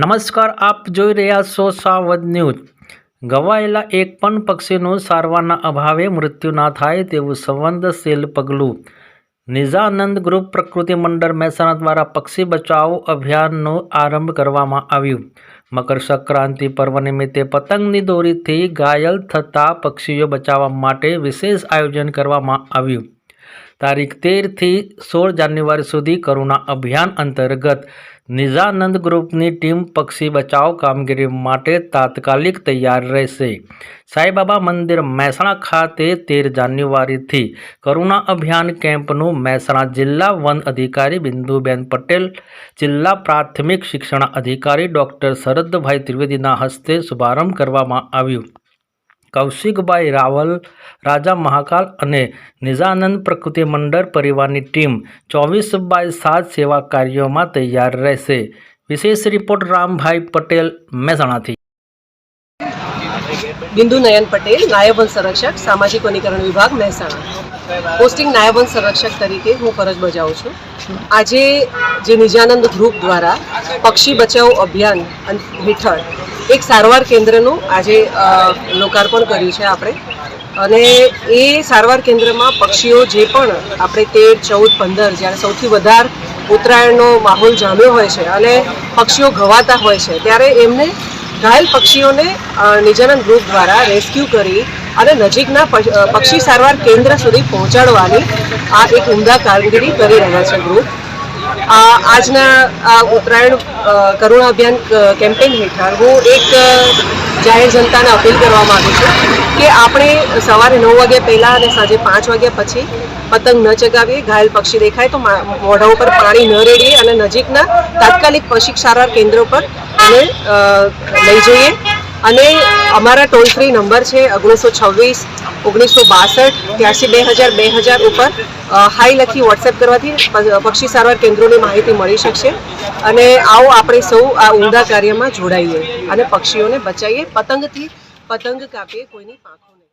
નમસ્કાર, આપ જોઈ રહ્યા છો સાવધ ન્યૂઝ। ગવાયેલા એક પણ પક્ષીનું સારવારના અભાવે મૃત્યુ ના થાય તેવું સંવેદનશીલ પગલું। નિજાનંદ ગ્રુપ પ્રકૃતિ મંડળ મહેસાણા દ્વારા પક્ષી બચાવો અભિયાનનો આરંભ કરવામાં આવ્યું। મકર સંક્રાંતિ પર્વ નિમિત્તે પતંગની દોરીથી ઘાયલ થતા પક્ષીઓ બચાવવા માટે વિશેષ આયોજન કરવામાં આવ્યું। તારીખ 13 થી 16 જાન્યુઆરી સુધી કરુણા અભિયાન અંતર્ગત નિજાનંદ ગ્રુપની ટીમ પક્ષી બચાવ કામગીરી માટે તાત્કાલિક તૈયાર રહેશે। સાંઈબાબા મંદિર મહેસાણા ખાતે 13 જાન્યુઆરીથી કરુણા અભિયાન કેમ્પનું મહેસાણા જિલ્લા વન અધિકારી બિંદુબેન પટેલ, જિલ્લા પ્રાથમિક શિક્ષણ અધિકારી ડૉક્ટર શરદભાઈ ત્રિવેદીના હસ્તે શુભારંભ કરવામાં આવ્યું। કૌશિકભાઈ રાવલ, રાજા મહાકાલ અને નિજાનંદ પ્રકૃતિ મંડળ પરિવારની ટીમ 24/7 સેવા કાર્યોમાં તૈયાર રહેશે। વિશેષ રિપોર્ટ રામભાઈ પટેલ, મહેસાણાથી। बिंदु नयन पटेल, नायब वन संरक्षक, सामाजिक वनीकरण विभाग महेसाणा। पोस्टिंग नायब वन संरक्षक तरीके हूँ फरज बजाऊँ छूँ। आज जे निजानंद ग्रुप द्वारा पक्षी बचाव अभियान हेठळ एक सारवार केन्द्रનું આજે લોકાર્પણ કર્યું છે આપણે। અને એ સારવાર કેન્દ્રમાં પક્ષીઓ જે પણ આપણે 13, 14, 15 જ્યારે સૌથી વધારે ઉત્તરાયણનો માહોલ જામ્યો હોય છે અને પક્ષીઓ ઘવાતા હોય છે ત્યારે એમને ઘાયલ પક્ષીઓને નિજાનંદ ગ્રુપ દ્વારા રેસ્ક્યુ કરી અને નજીકના પક્ષી સારવાર કેન્દ્ર સુધી પહોંચાડવાની આ એક ઉમદા કામગીરી કરી રહ્યા છે ગ્રુપ। આજના આ ઉત્તરાયણ કરુણા અભિયાન કેમ્પેન હેઠળ હું એક જાહેર જનતાને અપીલ કરવા માગું છું કે આપણે સવારે 9 વાગ્યા પહેલાં અને સાંજે 5 વાગ્યા પછી પતંગ ન ચગાવીએ। ઘાયલ પક્ષી દેખાય તો મોઢા ઉપર પાણી ન રેડીએ અને નજીકના તાત્કાલિક પક્ષી સારવાર કેન્દ્રો પર એને લઈ જઈએ। અને અમારા ટોલ ફ્રી નંબર છે 1926 1962 83 2000 ઉપર હાઈ લખી વોટ્સએપ કરવાથી પક્ષી સારવાર કેન્દ્રોની માહિતી મળી શકશે। અને આવો આપણે સૌ આ ઉમદા કાર્યમાં જોડાઈએ અને પક્ષીઓને બચાવીએ, પતંગ કાપીએ, કોઈની પાંખો નહીં।